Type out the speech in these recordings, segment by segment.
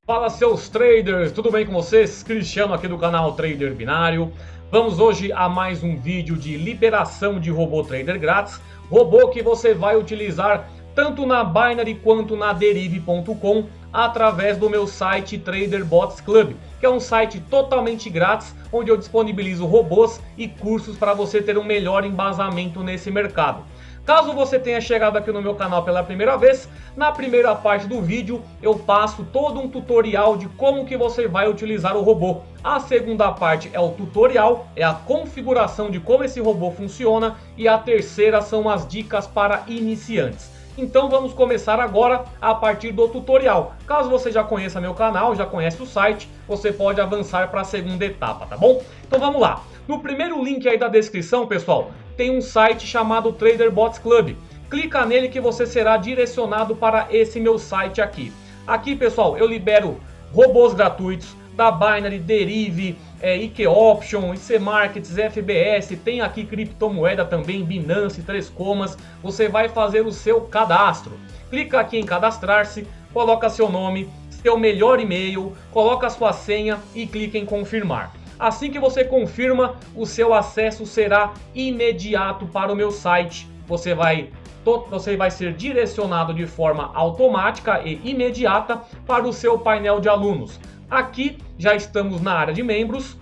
Fala seus traders, tudo bem com vocês? Cristiano aqui do canal Trader Binário. Vamos hoje a mais um vídeo de liberação de robô trader grátis. Robô que você vai utilizar tanto na Binary quanto na Derive.com através do meu site Trader Bots Club, que é um site totalmente grátis onde eu disponibilizo robôs e cursos para você ter um melhor embasamento nesse mercado. Caso você tenha chegado aqui no meu canal pela primeira vez, na primeira parte do vídeo eu passo todo um tutorial de como que você vai utilizar o robô. A segunda parte é o tutorial, é a configuração de como esse robô funciona, e a terceira são as dicas para iniciantes. Então vamos começar agora a partir do tutorial. Caso você já conheça meu canal, já conhece o site, você pode avançar para a segunda etapa, tá bom? Então vamos lá. No primeiro link aí da descrição, pessoal, tem um site chamado Trader Bots Club. Clica nele que você será direcionado para esse meu site aqui. Aqui, pessoal, eu libero robôs gratuitos da Binary, Derive, IK Option, IC Markets, FBS, tem aqui criptomoeda também, Binance, 3 Comas. Você vai fazer o seu cadastro. Clica aqui em cadastrar-se, coloca seu nome, seu melhor e-mail, coloca sua senha e clica em confirmar. Assim que você confirma, o seu acesso será imediato para o meu site. Você vai ser direcionado de forma automática e imediata para o seu painel de alunos. Aqui já estamos na área de membros.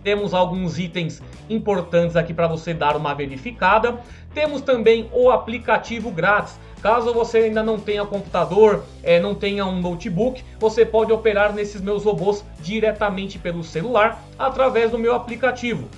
Temos alguns itens importantes aqui para você dar uma verificada. Temos também o aplicativo grátis. Caso você ainda não tenha computador, não tenha um notebook, você pode operar nesses meus robôs diretamente pelo celular através do meu aplicativo.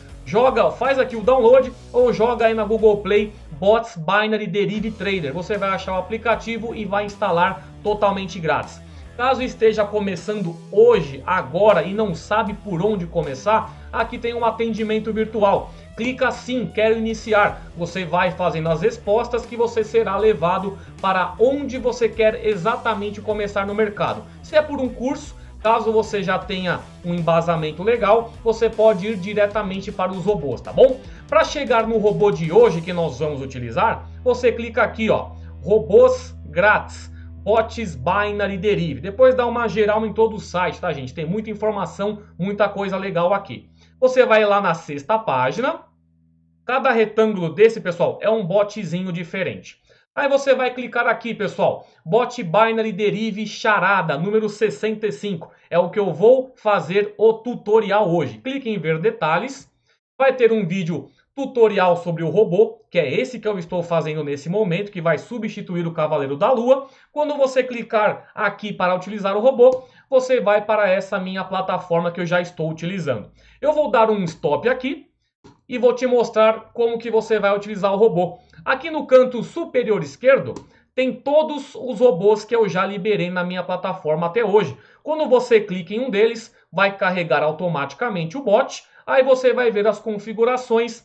Faz aqui o download ou joga aí na Google Play Bots Binary Derive Trader. Você vai achar o aplicativo e vai instalar totalmente grátis. Caso esteja começando hoje, agora, e não sabe por onde começar, aqui tem um atendimento virtual. Clica assim, quero iniciar. Você vai fazendo as respostas que você será levado para onde você quer exatamente começar no mercado. Se é por um curso, caso você já tenha um embasamento legal, você pode ir diretamente para os robôs, tá bom? Para chegar no robô de hoje que nós vamos utilizar, você clica aqui, ó, robôs grátis. Bots Binary Derive. Depois dá uma geral em todo o site, tá, gente? Tem muita informação, muita coisa legal aqui. Você vai lá na sexta página. Cada retângulo desse, pessoal, é um botzinho diferente. Aí você vai clicar aqui, pessoal. Bot Binary Derive Charada, número 65. É o que eu vou fazer o tutorial hoje. Clique em ver detalhes. Vai ter um vídeo tutorial sobre o robô, que é esse que eu estou fazendo nesse momento, que vai substituir o Cavaleiro da Lua. Quando você clicar aqui para utilizar o robô, você vai para essa minha plataforma que eu já estou utilizando. Eu vou dar um stop aqui e vou te mostrar como que você vai utilizar o robô. Aqui no canto superior esquerdo tem todos os robôs que eu já liberei na minha plataforma até hoje. Quando você clica em um deles, vai carregar automaticamente o bot. Aí você vai ver as configurações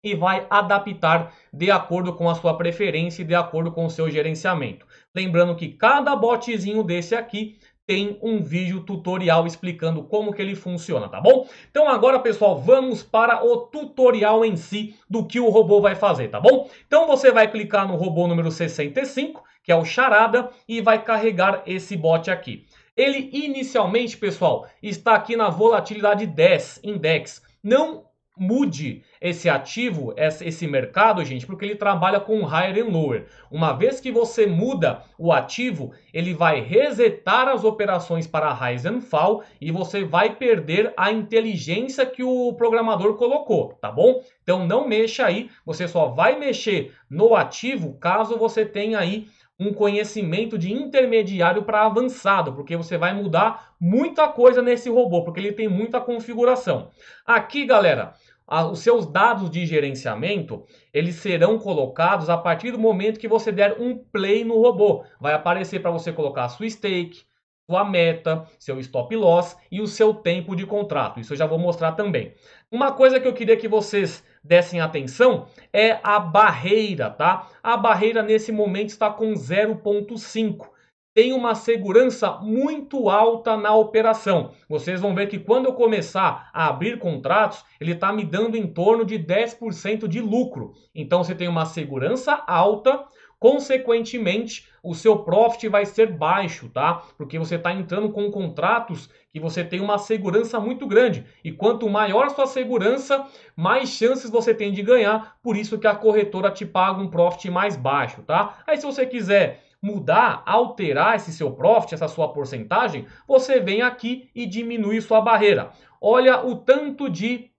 e vai adaptar de acordo com a sua preferência e de acordo com o seu gerenciamento. Lembrando que cada botzinho desse aqui tem um vídeo tutorial explicando como que ele funciona, tá bom? Então agora, pessoal, vamos para o tutorial em si do que o robô vai fazer, tá bom? Então você vai clicar no robô número 65, que é o Charada, e vai carregar esse bot aqui. Ele inicialmente, pessoal, está aqui na volatilidade 10 index. Não mude esse ativo, esse mercado, gente, porque ele trabalha com higher and lower. Uma vez que você muda o ativo, ele vai resetar as operações para rise and fall e você vai perder a inteligência que o programador colocou, tá bom? Então não mexa aí, você só vai mexer no ativo caso você tenha aí um conhecimento de intermediário para avançado, porque você vai mudar muita coisa nesse robô, porque ele tem muita configuração. Aqui, galera, os seus dados de gerenciamento, eles serão colocados a partir do momento que você der um play no robô. Vai aparecer para você colocar a sua stake, sua meta, seu stop loss e o seu tempo de contrato. Isso eu já vou mostrar também. Uma coisa que eu queria que vocês dessem atenção é a barreira, tá? A barreira nesse momento está com 0,5. Tem uma segurança muito alta na operação. Vocês vão ver que quando eu começar a abrir contratos, ele está me dando em torno de 10% de lucro. Então você tem uma segurança alta consequentemente, o seu profit vai ser baixo, tá? Porque você está entrando com contratos que você tem uma segurança muito grande. E quanto maior sua segurança, mais chances você tem de ganhar. Por isso que a corretora te paga um profit mais baixo, tá? Aí se você quiser mudar, alterar esse seu profit, essa sua porcentagem, você vem aqui e diminui sua barreira. Olha o tanto de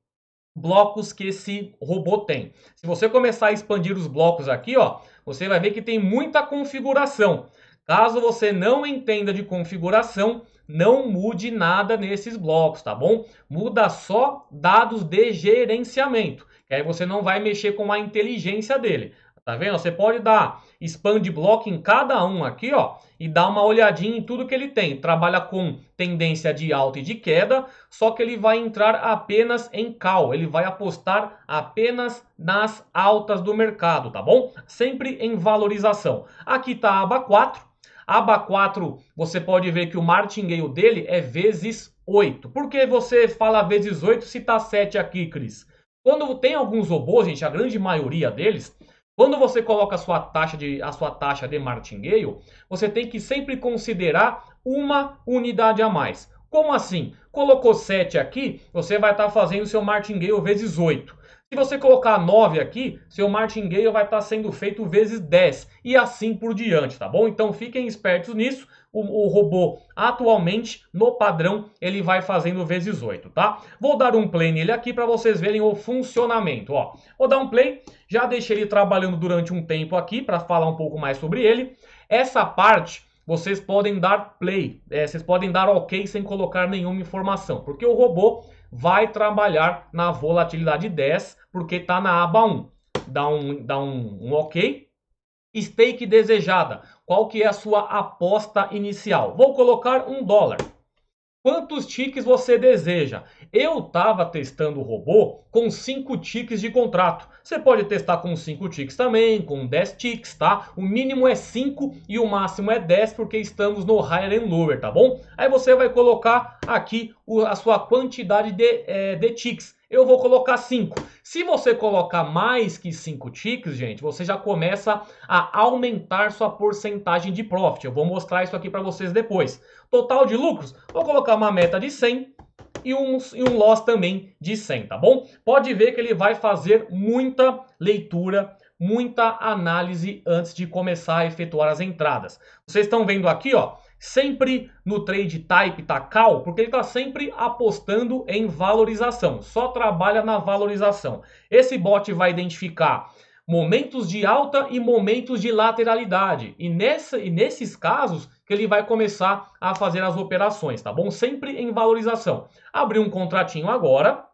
blocos que esse robô tem. Se você começar a expandir os blocos aqui, ó, você vai ver que tem muita configuração. Caso você não entenda de configuração, não mude nada nesses blocos, tá bom? Muda só dados de gerenciamento, que aí você não vai mexer com a inteligência dele. Tá vendo? Você pode dar expand block em cada um aqui, ó, e dar uma olhadinha em tudo que ele tem. Trabalha com tendência de alta e de queda, só que ele vai entrar apenas em call. Ele vai apostar apenas nas altas do mercado, tá bom? Sempre em valorização. Aqui tá a aba 4. A aba 4, você pode ver que o martingale dele é vezes 8. Por que você fala vezes 8 se tá 7 aqui, Cris? Quando tem alguns robôs, gente, a grande maioria deles, quando você coloca a sua taxa de martingale, você tem que sempre considerar uma unidade a mais. Como assim? Colocou 7 aqui, você vai estar fazendo seu martingale vezes 8. Se você colocar 9 aqui, seu martingale vai estar sendo feito vezes 10 e assim por diante, tá bom? Então fiquem espertos nisso. O robô atualmente, no padrão, ele vai fazendo vezes 8, tá? Vou dar um play nele aqui para vocês verem o funcionamento, ó. Vou dar um play, já deixei ele trabalhando durante um tempo aqui para falar um pouco mais sobre ele. Essa parte vocês podem dar play, vocês podem dar ok sem colocar nenhuma informação, porque o robô vai trabalhar na volatilidade 10, porque está na aba 1. Dá um ok. Stake desejada. Qual que é a sua aposta inicial? Vou colocar $1. Quantos tiques você deseja? Eu estava testando o robô com 5 tiques de contrato. Você pode testar com 5 tiques também, com 10 tiques, tá? O mínimo é 5 e o máximo é 10, porque estamos no higher and lower, tá bom? Aí você vai colocar aqui a sua quantidade de tiques. Eu vou colocar 5. Se você colocar mais que 5 tiques, gente, você já começa a aumentar sua porcentagem de profit. Eu vou mostrar isso aqui para vocês depois. Total de lucros, vou colocar uma meta de 100 e um loss também de 100, tá bom? Pode ver que ele vai fazer muita leitura, muita análise antes de começar a efetuar as entradas. Vocês estão vendo aqui, ó, sempre no trade type tá call, porque ele está sempre apostando em valorização, só trabalha na valorização. Esse bot vai identificar momentos de alta e momentos de lateralidade, e nesses casos que ele vai começar a fazer as operações, tá bom? Sempre em valorização. Abri um contratinho agora,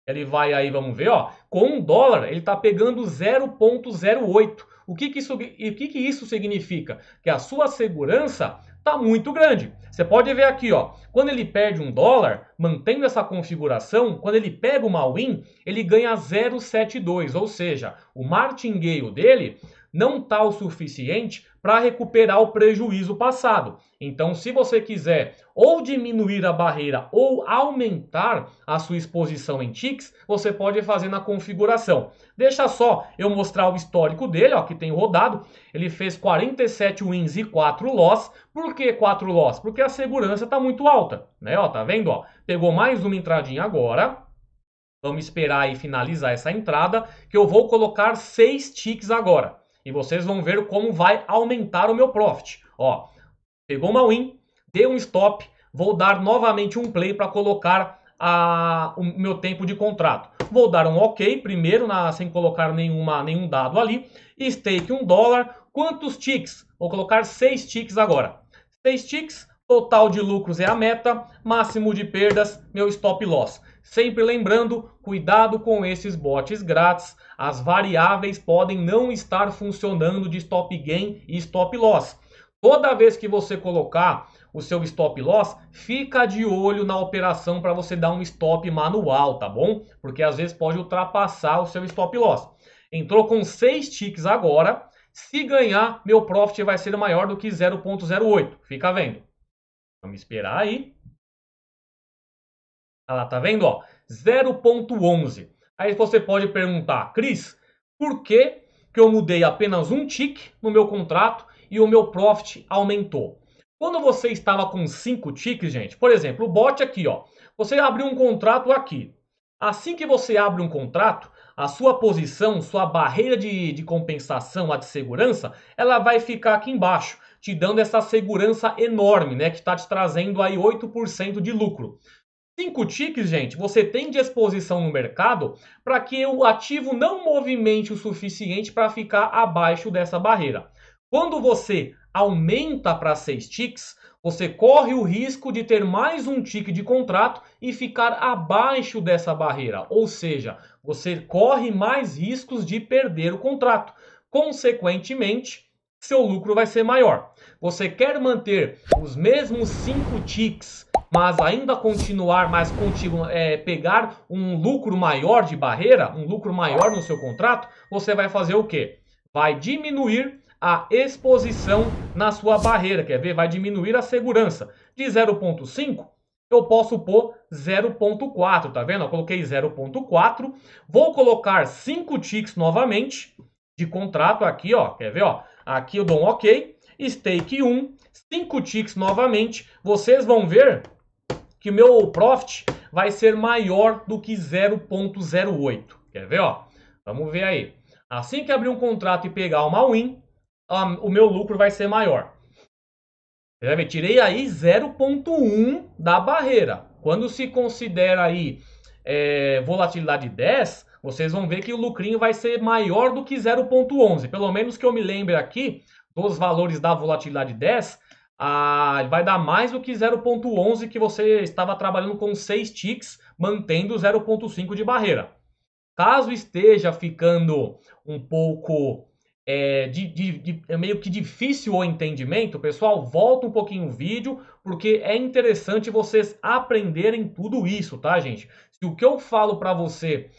ele vai aí, vamos ver, ó, com $1 ele está pegando 0,08. O que isso significa? Que a sua segurança está muito grande. Você pode ver aqui, ó, quando ele perde $1, mantendo essa configuração, quando ele pega uma win, ele ganha 0,72, ou seja, o martingale dele não está o suficiente para recuperar o prejuízo passado. Então, se você quiser ou diminuir a barreira ou aumentar a sua exposição em ticks, você pode fazer na configuração. Deixa só eu mostrar o histórico dele, ó, que tem rodado. Ele fez 47 wins e 4 loss. Por que 4 loss? Porque a segurança está muito alta, né? Ó, tá vendo? Ó, pegou mais uma entradinha agora. Vamos esperar aí finalizar essa entrada, que eu vou colocar 6 ticks agora. E vocês vão ver como vai aumentar o meu profit. Ó, pegou uma win, deu um stop, vou dar novamente um play para colocar o meu tempo de contrato. Vou dar um ok primeiro, sem colocar nenhum dado ali. Stake $1. Quantos ticks? Vou colocar 6 ticks agora. 6 ticks, total de lucros é a meta, máximo de perdas, meu stop loss. Sempre lembrando, cuidado com esses bots grátis. As variáveis podem não estar funcionando de stop gain e stop loss. Toda vez que você colocar o seu stop loss, fica de olho na operação para você dar um stop manual, tá bom? Porque às vezes pode ultrapassar o seu stop loss. Entrou com 6 ticks agora. Se ganhar, meu profit vai ser maior do que 0,08. Fica vendo. Vamos esperar aí. Ah lá, tá vendo? Ó, 0,11. Aí você pode perguntar, Cris, por que que eu mudei apenas um tick no meu contrato e o meu profit aumentou. Quando você estava com 5 ticks, gente, por exemplo, o bot aqui, ó, você abriu um contrato aqui. Assim que você abre um contrato, a sua posição, sua barreira de compensação, a de segurança, ela vai ficar aqui embaixo, te dando essa segurança enorme, né, que está te trazendo aí 8% de lucro. 5 ticks, gente, você tem de exposição no mercado para que o ativo não movimente o suficiente para ficar abaixo dessa barreira. Quando você aumenta para 6 ticks, você corre o risco de ter mais um tick de contrato e ficar abaixo dessa barreira. Ou seja, você corre mais riscos de perder o contrato. Consequentemente, seu lucro vai ser maior. Você quer manter os mesmos 5 ticks, mas ainda pegar um lucro maior de barreira, um lucro maior no seu contrato, você vai fazer o quê? Vai diminuir a exposição na sua barreira, quer ver? Vai diminuir a segurança. De 0,5 eu posso pôr 0,4, tá vendo? Eu coloquei 0,4, vou colocar 5 ticks novamente de contrato aqui, ó, quer ver, ó? Aqui eu dou um OK, stake 1, 5 ticks novamente, vocês vão ver que o meu profit vai ser maior do que 0,08. Quer ver, ó? Vamos ver aí. Assim que abrir um contrato e pegar uma win, o meu lucro vai ser maior. Você vai ver, tirei aí 0,1 da barreira. Quando se considera aí volatilidade 10, vocês vão ver que o lucrinho vai ser maior do que 0,11. Pelo menos que eu me lembre aqui dos valores da volatilidade 10, vai dar mais do que 0,11 que você estava trabalhando com 6 ticks, mantendo 0,5 de barreira. Caso esteja ficando um pouco meio que difícil o entendimento, pessoal, volta um pouquinho o vídeo, porque é interessante vocês aprenderem tudo isso, tá, gente? Se o que eu falo para você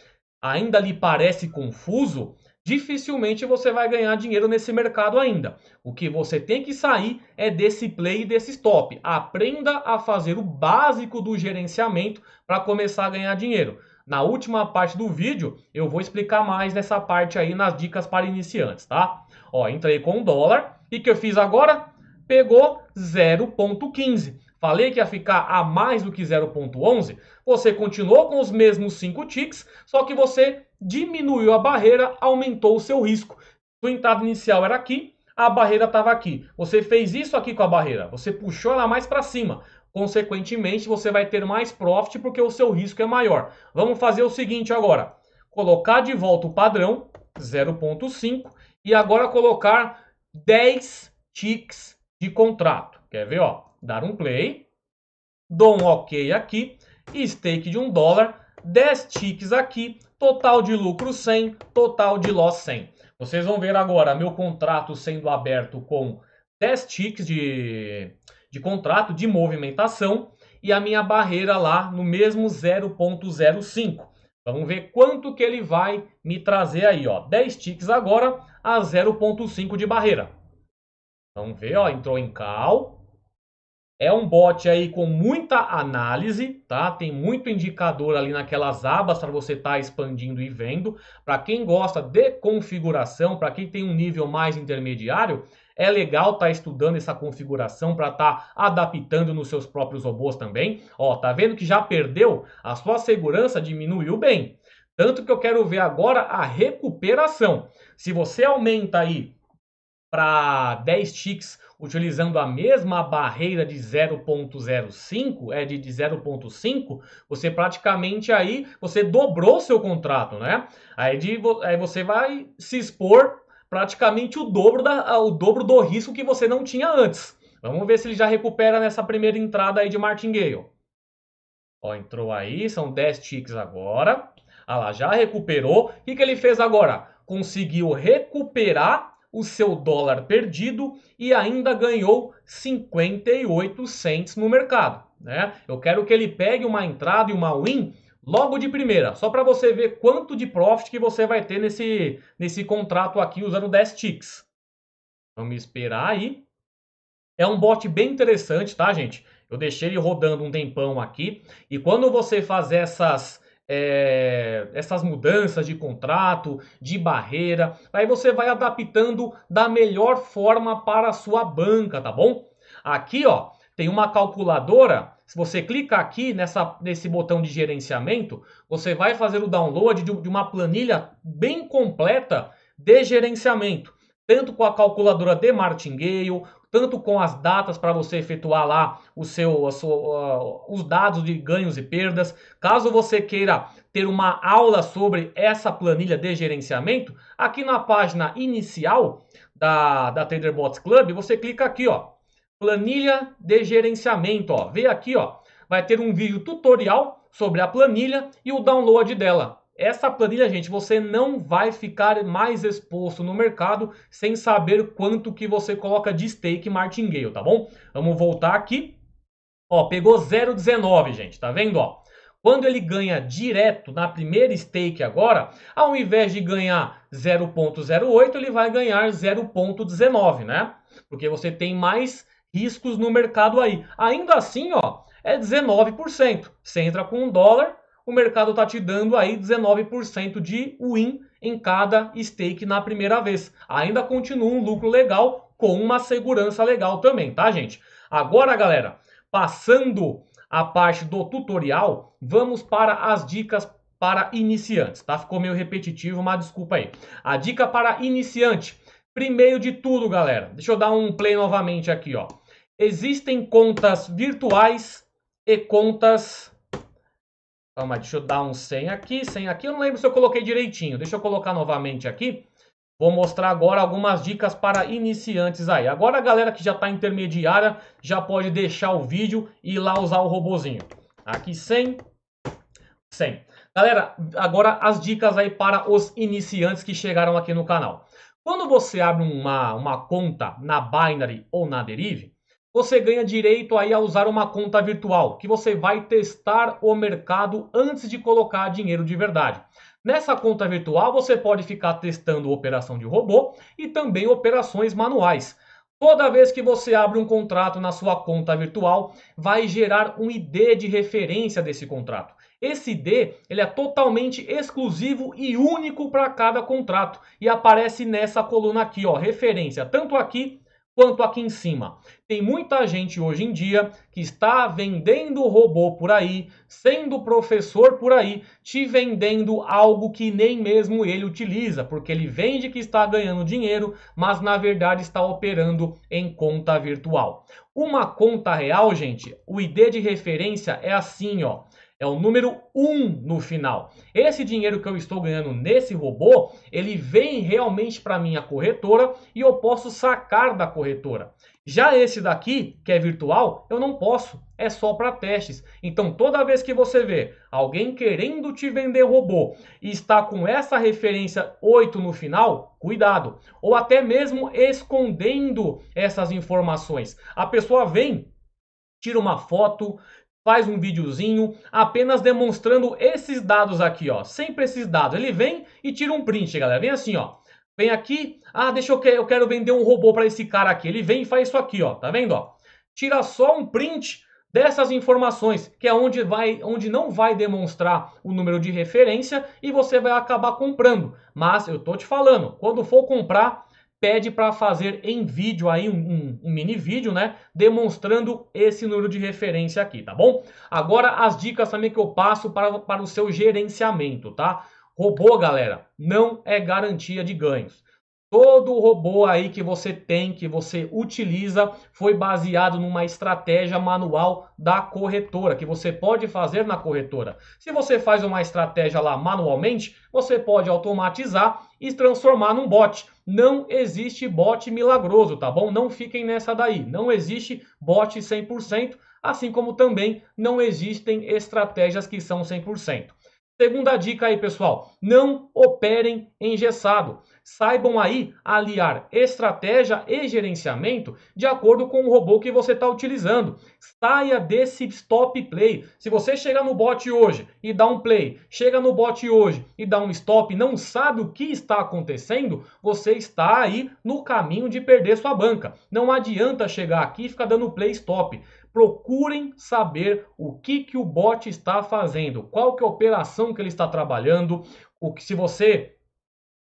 ainda lhe parece confuso, dificilmente você vai ganhar dinheiro nesse mercado ainda. O que você tem que sair é desse play e desse stop. Aprenda a fazer o básico do gerenciamento para começar a ganhar dinheiro. Na última parte do vídeo, eu vou explicar mais nessa parte aí nas dicas para iniciantes, tá? Ó, entrei com dólar e o que eu fiz agora? Pegou 0,15. Falei que ia ficar a mais do que 0,11. Você continuou com os mesmos 5 ticks, só que você diminuiu a barreira, aumentou o seu risco. Sua entrada inicial era aqui, a barreira estava aqui. Você fez isso aqui com a barreira, você puxou ela mais para cima. Consequentemente, você vai ter mais profit porque o seu risco é maior. Vamos fazer o seguinte agora. Colocar de volta o padrão, 0,5, e agora colocar 10 ticks de contrato. Quer ver, ó? Dar um play, dou um OK aqui, stake de $1, 10 ticks aqui, total de lucro 100, total de loss 100. Vocês vão ver agora meu contrato sendo aberto com 10 ticks de contrato de movimentação e a minha barreira lá no mesmo 0,05. Vamos ver quanto que ele vai me trazer aí, ó. 10 ticks agora a 0,5 de barreira. Vamos ver, ó, entrou em call. É um bot aí com muita análise, tá? Tem muito indicador ali naquelas abas para você estar expandindo e vendo. Para quem gosta de configuração, para quem tem um nível mais intermediário, é legal estar estudando essa configuração para estar adaptando nos seus próprios robôs também. Ó, tá vendo que já perdeu? A sua segurança diminuiu bem. Tanto que eu quero ver agora a recuperação. Se você aumenta aí para 10 ticks utilizando a mesma barreira de 0,05, de 0,5, você praticamente aí, você dobrou seu contrato, né? Aí você vai se expor praticamente o dobro do risco que você não tinha antes. Vamos ver se ele já recupera nessa primeira entrada aí de Martingale. Ó, entrou aí, são 10 ticks agora. Ah lá, já recuperou. O que ele fez agora? Conseguiu recuperar o seu dólar perdido e ainda ganhou 58 cents no mercado, né? Eu quero que ele pegue uma entrada e uma win logo de primeira, só para você ver quanto de profit que você vai ter nesse contrato aqui usando 10 ticks. Vamos esperar aí. É um bot bem interessante, tá, gente? Eu deixei ele rodando um tempão aqui. E quando você fazer essas essas mudanças de contrato, de barreira. Aí você vai adaptando da melhor forma para a sua banca, tá bom? Aqui, ó, tem uma calculadora. Se você clicar aqui nesse botão de gerenciamento, você vai fazer o download de uma planilha bem completa de gerenciamento. Tanto com a calculadora de Martingale, tanto com as datas para você efetuar lá os dados de ganhos e perdas. Caso você queira ter uma aula sobre essa planilha de gerenciamento, aqui na página inicial da TraderBots Club, você clica aqui, ó, planilha de gerenciamento, ó. Vem aqui, ó, vai ter um vídeo tutorial sobre a planilha e o download dela. Essa planilha, gente, você não vai ficar mais exposto no mercado sem saber quanto que você coloca de stake Martingale, tá bom? Vamos voltar aqui. Ó, pegou 0,19, gente, tá vendo, ó? Quando ele ganha direto na primeira stake agora, ao invés de ganhar 0,08, ele vai ganhar 0,19, né? Porque você tem mais riscos no mercado aí. Ainda assim, ó, é 19%. Você entra com $1, o mercado está te dando aí 19% de win em cada stake na primeira vez. Ainda continua um lucro legal com uma segurança legal também, tá, gente? Agora, galera, passando a parte do tutorial, vamos para as dicas para iniciantes, tá? Ficou meio repetitivo, mas desculpa aí. A dica para iniciante. Primeiro de tudo, galera, deixa eu dar um play novamente aqui, ó. Existem contas virtuais e contas... Calma, deixa eu dar um 100 aqui, 100 aqui. Eu não lembro se eu coloquei direitinho. Deixa eu colocar novamente aqui. Vou mostrar agora algumas dicas para iniciantes aí. Agora a galera que já está intermediária já pode deixar o vídeo e ir lá usar o robozinho. Aqui 100, 100. Galera, agora as dicas aí para os iniciantes que chegaram aqui no canal. Quando você abre uma conta na Binary ou na Derive, você ganha direito aí a usar uma conta virtual, que você vai testar o mercado antes de colocar dinheiro de verdade. Nessa conta virtual, você pode ficar testando operação de robô e também operações manuais. Toda vez que você abre um contrato na sua conta virtual, vai gerar um ID de referência desse contrato. Esse ID ele é totalmente exclusivo e único para cada contrato e aparece nessa coluna aqui, ó, referência, tanto aqui quanto aqui em cima. Tem muita gente hoje em dia que está vendendo robô por aí, sendo professor por aí, te vendendo algo que nem mesmo ele utiliza, porque ele vende que está ganhando dinheiro, mas na verdade está operando em conta virtual. Uma conta real, gente, o ID de referência é assim, ó. É o número 1 no final. Esse dinheiro que eu estou ganhando nesse robô, ele vem realmente para minha corretora e eu posso sacar da corretora. Já esse daqui, que é virtual, eu não posso. É só para testes. Então, toda vez que você vê alguém querendo te vender robô e está com essa referência 8 no final, cuidado. Ou até mesmo escondendo essas informações. A pessoa vem, tira uma foto, faz um videozinho apenas demonstrando esses dados aqui, ó. Sempre esses dados. Ele vem e tira um print, galera. Vem assim, ó. Vem aqui. Ah, eu quero vender um robô para esse cara aqui. Ele vem e faz isso aqui, ó. Tá vendo, ó? Tira só um print dessas informações, que é onde não vai demonstrar o número de referência e você vai acabar comprando. Mas eu tô te falando, quando for comprar, pede para fazer em vídeo aí um mini vídeo, né, demonstrando esse número de referência aqui, tá bom? Agora as dicas também que eu passo para o seu gerenciamento, tá? Robô, galera, não é garantia de ganhos. Todo robô aí que você tem, que você utiliza, foi baseado numa estratégia manual da corretora, que você pode fazer na corretora. Se você faz uma estratégia lá manualmente, você pode automatizar e transformar num bot. Não existe bot milagroso, tá bom? Não fiquem nessa daí. Não existe bot 100%, assim como também não existem estratégias que são 100%. Segunda dica aí, pessoal, não operem engessado. saibam aí aliar estratégia e gerenciamento de acordo com o robô que você está utilizando. Saia desse stop play. Se você chega no bot hoje e dá um play, chega no bot hoje e dá um stop, não sabe o que está acontecendo, você está aí no caminho de perder sua banca. Não adianta chegar aqui e ficar dando play stop. Procurem saber o que o bot está fazendo, qual que é a operação que ele está trabalhando, se você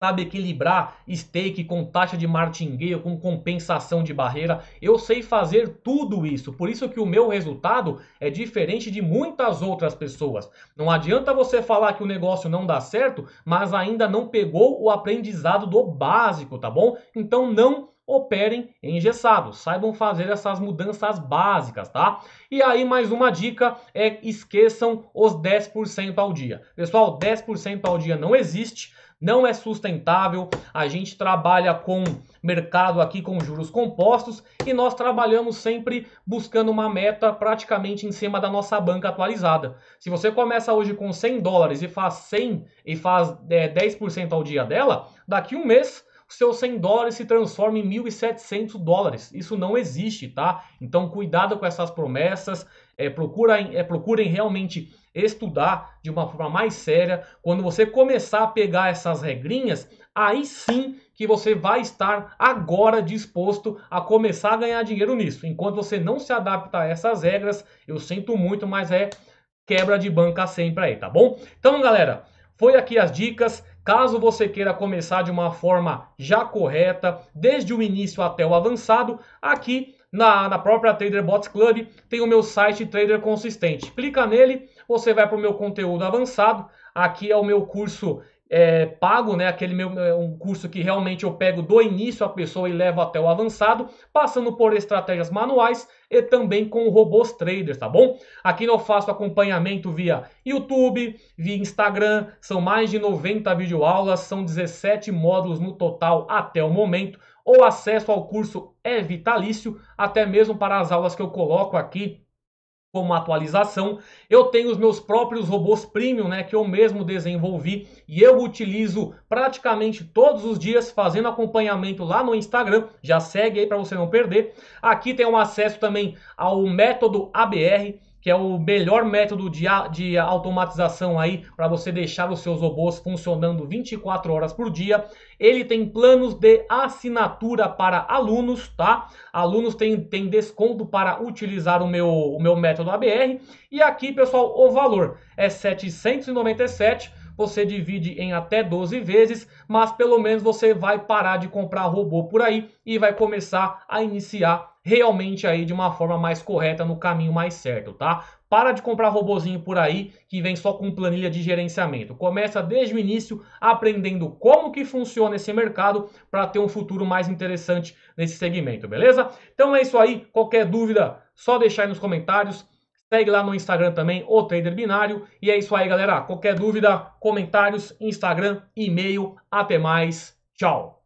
sabe equilibrar stake com taxa de martingale, com compensação de barreira. Eu sei fazer tudo isso. Por isso que o meu resultado é diferente de muitas outras pessoas. Não adianta você falar que o negócio não dá certo, mas ainda não pegou o aprendizado do básico, tá bom? Então não operem engessados, saibam fazer essas mudanças básicas, tá? E aí mais uma dica é esqueçam os 10% ao dia. Pessoal, 10% ao dia não existe. Não é sustentável, a gente trabalha com mercado aqui com juros compostos e nós trabalhamos sempre buscando uma meta praticamente em cima da nossa banca atualizada. Se você começa hoje com 100 dólares e faz 100 e faz 10% ao dia dela, daqui um mês os seus 100 dólares se transformam em 1.700 dólares. Isso não existe, tá? Então cuidado com essas promessas, procurem realmente estudar de uma forma mais séria. Quando você começar a pegar essas regrinhas, aí sim que você vai estar agora disposto a começar a ganhar dinheiro nisso. Enquanto você não se adapta a essas regras, eu sinto muito, mas é quebra de banca sempre aí, tá bom? Então, galera, foi aqui as dicas. Caso você queira começar de uma forma já correta, desde o início até o avançado, aqui na própria Trader Bots Club tem o meu site Trader Consistente. Clica nele, você vai para o meu conteúdo avançado. Aqui é o meu curso pago, né? Um curso que realmente eu pego do início a pessoa e levo até o avançado, passando por estratégias manuais e também com robôs traders, tá bom? Aqui eu faço acompanhamento via YouTube, via Instagram, são mais de 90 videoaulas, são 17 módulos no total até o momento. O acesso ao curso é vitalício, até mesmo para as aulas que eu coloco aqui como atualização. Eu tenho os meus próprios robôs premium, né, que eu mesmo desenvolvi e eu utilizo praticamente todos os dias fazendo acompanhamento lá no Instagram. Já segue aí para você não perder. Aqui tem um acesso também ao método ABR, que é o melhor método de automatização aí para você deixar os seus robôs funcionando 24 horas por dia. Ele tem planos de assinatura para alunos, tá? Alunos têm desconto para utilizar o meu método ABR. E aqui, pessoal, o valor é R$ 797. Você divide em até 12 vezes, mas pelo menos você vai parar de comprar robô por aí e vai começar a iniciar realmente aí de uma forma mais correta, no caminho mais certo, tá? Para de comprar robozinho por aí que vem só com planilha de gerenciamento. Começa desde o início aprendendo como que funciona esse mercado para ter um futuro mais interessante nesse segmento, beleza? Então é isso aí. Qualquer dúvida, só deixar aí nos comentários. Segue lá no Instagram também, o Trader Binário. E é isso aí, galera. Qualquer dúvida, comentários, Instagram, e-mail. Até mais. Tchau.